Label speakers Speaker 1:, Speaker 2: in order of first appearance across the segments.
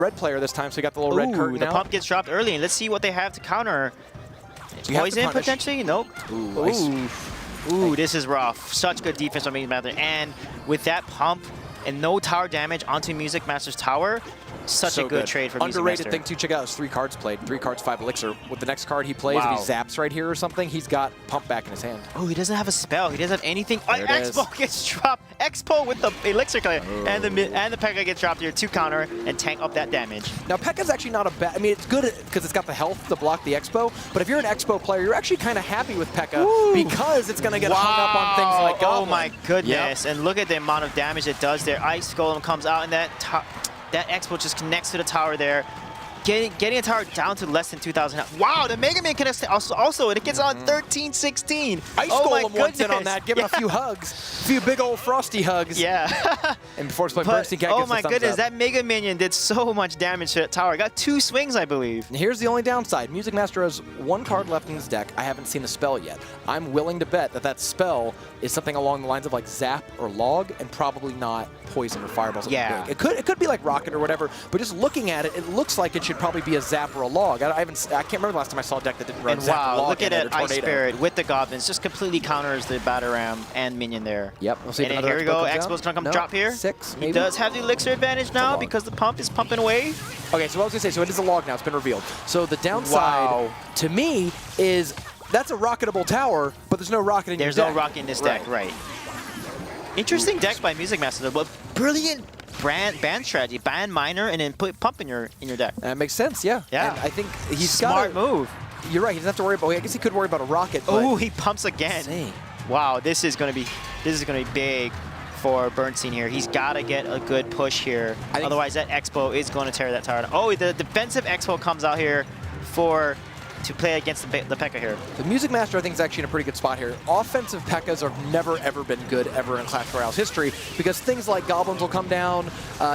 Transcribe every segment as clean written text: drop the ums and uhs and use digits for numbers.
Speaker 1: red player this time, so he got the little red curtain
Speaker 2: the
Speaker 1: out.
Speaker 2: pump gets dropped early, and let's see what they have to counter. Poison potentially? Nope. Ooh, this is rough. Such good defense from MusicMaster, and with that pump and no tower damage onto MusicMaster's tower, such a good trade for MusicMaster.
Speaker 1: Underrated thing too, check out his 3 cards played. 3 cards, 5 elixir. With the next card he plays, if he zaps right here or something, he's got pump back in his hand.
Speaker 2: Oh, he doesn't have a spell. He doesn't have anything. Expo gets dropped. Expo with the elixir color, and the P.E.K.K.A gets dropped here to counter and tank up that damage.
Speaker 1: Now P.E.K.K.A's actually not a bad. I mean, it's good because it's got the health to block the Expo. But if you're an Expo player, you're actually kind of happy with P.E.K.K.A because it's going to get hung up on things like Goblin.
Speaker 2: Oh my goodness! And look at the amount of damage it does there. Ice Golem comes out, and that Expo just connects to the tower there, getting a tower down to less than 2,000. Wow, the Mega Man connects also, and it gets on 13-16.
Speaker 1: Ice Golem wants in on that, giving a few hugs, a few big old frosty hugs.
Speaker 2: Yeah.
Speaker 1: And before it's played, Bernsteincat
Speaker 2: oh my goodness, that Mega Minion did so much damage to that tower. Got 2 swings, I believe.
Speaker 1: And here's the only downside. MusicMaster has 1 card left in his deck. I haven't seen a spell yet. I'm willing to bet that that spell is something along the lines of like Zap or Log, and probably not Poison or Fireball.
Speaker 2: Yeah.
Speaker 1: Big. It could be like Rocket or whatever, but just looking at it, it looks like it should probably be a Zap or a Log. I can't remember the last time I saw a deck that didn't run
Speaker 2: and
Speaker 1: Zap or Log.
Speaker 2: Look at that Ice Spirit with the Goblins. Just completely counters the Batarang and Minion there.
Speaker 1: Yep. We'll see
Speaker 2: and then here we go. Expo's going to come drop here.
Speaker 1: 6, maybe.
Speaker 2: He does have the elixir advantage now because the pump is pumping away.
Speaker 1: Okay, so what I was going to say, so it is a Log now. It's been revealed. So the downside to me is that's a rocketable tower, but there's no rocket in your deck.
Speaker 2: There's no rocket in this deck, right. Interesting deck by MusicMaster, but brilliant ban strategy. Ban Miner and then put pump in your deck.
Speaker 1: That makes sense, yeah.
Speaker 2: Yeah.
Speaker 1: And I think he's
Speaker 2: smart move.
Speaker 1: You're right. He doesn't have to worry about. I guess he could worry about a rocket.
Speaker 2: Oh, he pumps again.
Speaker 1: Insane.
Speaker 2: Wow, this is gonna be big for Bernstein here. He's got to get a good push here. Otherwise, that Expo is going to tear that tower down. Oh, the defensive Expo comes out here to play against the P.E.K.K.A here.
Speaker 1: The MusicMaster, I think, is actually in a pretty good spot here. Offensive P.E.K.K.As have never, ever been good ever in Clash Royale's history because things like Goblins will come down,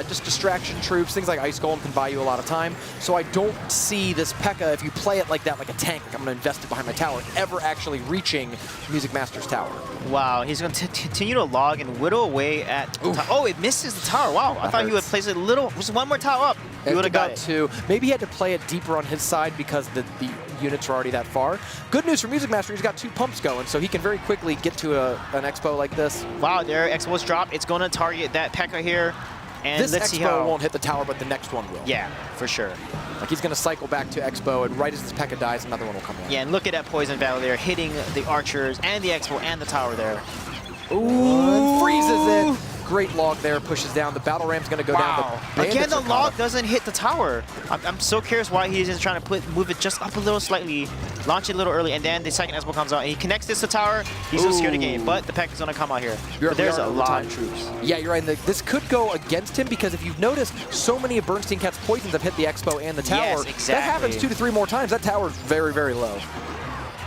Speaker 1: just distraction troops, things like Ice Golem can buy you a lot of time. So I don't see this P.E.K.K.A, if you play it like that, like a tank, like I'm going to invest it behind my tower, ever actually reaching MusicMaster's tower.
Speaker 2: Wow, he's going to continue to log and whittle away at... Oh, it misses the tower. Wow, I thought he would place it a little... Just one more tower up. He would have got it.
Speaker 1: 2. Maybe he had to play it deeper on his side because the units are already that far. Good news for MusicMaster, he's got 2 pumps going, so he can very quickly get to an Expo like this.
Speaker 2: Wow, there Expo's drop. It's going to target that P.E.K.K.A here. And
Speaker 1: this
Speaker 2: let's
Speaker 1: Expo
Speaker 2: see how...
Speaker 1: won't hit the tower, but the next one will.
Speaker 2: Yeah, for sure.
Speaker 1: Like he's going to cycle back to Expo, and right as this P.E.K.K.A dies, another one will come in.
Speaker 2: Yeah, and look at that Poison Battle there, hitting the archers and the Expo and the tower there.
Speaker 1: Ooh, freezes it. Great Log there, pushes down. The Battle Ram's going to go down.
Speaker 2: Again, the Log doesn't hit the tower. I'm so curious why he isn't trying to move it just up a little slightly, launch it a little early, and then the second Expo comes out, and he connects this to tower. He's going to secure the game, but the P.E.K.K.A is going to come out here. But there's a lot of troops.
Speaker 1: Yeah, you're right. This could go against him because if you've noticed, so many of Bernsteincat's poisons have hit the Expo and the tower.
Speaker 2: Yes, exactly.
Speaker 1: That happens 2 to 3 more times. That tower's very, very low.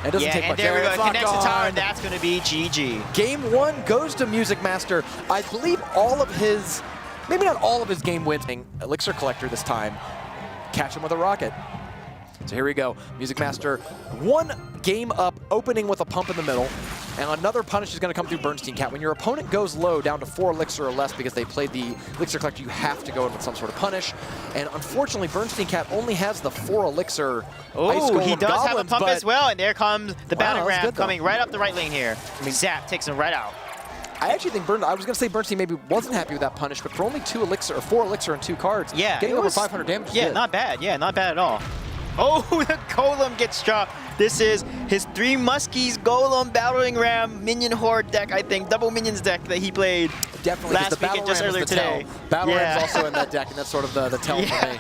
Speaker 1: It doesn't take much.
Speaker 2: There we go. It connects the tower, and that's going to be GG.
Speaker 1: Game 1 goes to MusicMaster. I believe all of his, maybe not all of his game wins. Elixir Collector this time. Catch him with a rocket. So here we go. MusicMaster 1 game up, opening with a pump in the middle. And another punish is going to come through Bernsteincat. When your opponent goes low, down to 4 elixir or less because they played the Elixir Collector, you have to go in with some sort of punish. And unfortunately, Bernsteincat only has the 4 elixir.
Speaker 2: Oh, he does have a pump as well. And there comes the Batarang coming right up the right lane here. I mean, Zap takes him right out.
Speaker 1: I actually think I was going to say Bernstein maybe wasn't happy with that punish, but for only 2 elixir or 4 elixir and 2 cards, getting over 500 damage.
Speaker 2: Yeah, not bad. Yeah, not bad at all. Oh, the Golem gets dropped. This is his 3 Muskies Golem Battering Ram Minion Horde deck, I think. Double Minions deck that he played last week and just earlier today.
Speaker 1: Battle Ram's also in that deck, and that's sort of the tell for me.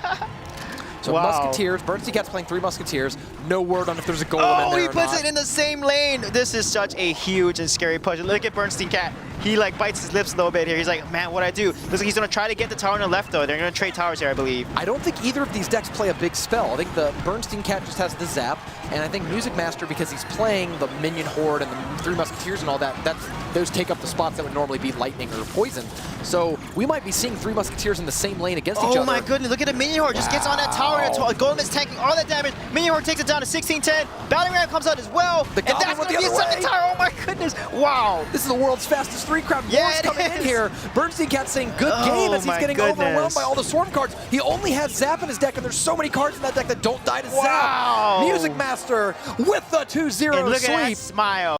Speaker 1: So Musketeers, Bernsteincat's playing 3 Musketeers. No word on if there's a Golem in there.
Speaker 2: Oh, he puts it in the same lane. This is such a huge and scary push. Look at Bernsteincat. He like bites his lips a little bit here. He's like, man, what'd I do? Looks like he's going to try to get the tower on the left, though. They're going to trade towers here, I believe.
Speaker 1: I don't think either of these decks play a big spell. I think the Bernsteincat just has the Zap, and I think MusicMaster, because he's playing the Minion Horde and the 3 Musketeers and all that, those take up the spots that would normally be Lightning or Poison. So we might be seeing 3 Musketeers in the same lane against each other.
Speaker 2: Oh my goodness, look at the Minion Horde. Just gets on that tower, and Golem is tanking all that damage. Minion Horde takes it down to 16-10. Battering Ram comes out as well. And that's going to be a second tower. Oh my goodness. Wow.
Speaker 1: This is the world's fastest 3 crowd.
Speaker 2: Yeah,
Speaker 1: More's coming in here. Bernsteincat saying good
Speaker 2: Oh,
Speaker 1: game as he's
Speaker 2: my
Speaker 1: getting overwhelmed
Speaker 2: goodness.
Speaker 1: by all the Swarm cards. He only has Zap in his deck, and there's so many cards in that deck that don't die to
Speaker 2: Wow.
Speaker 1: Zap. MusicMaster with the 2-0
Speaker 2: And look
Speaker 1: sweep.
Speaker 2: at that smile.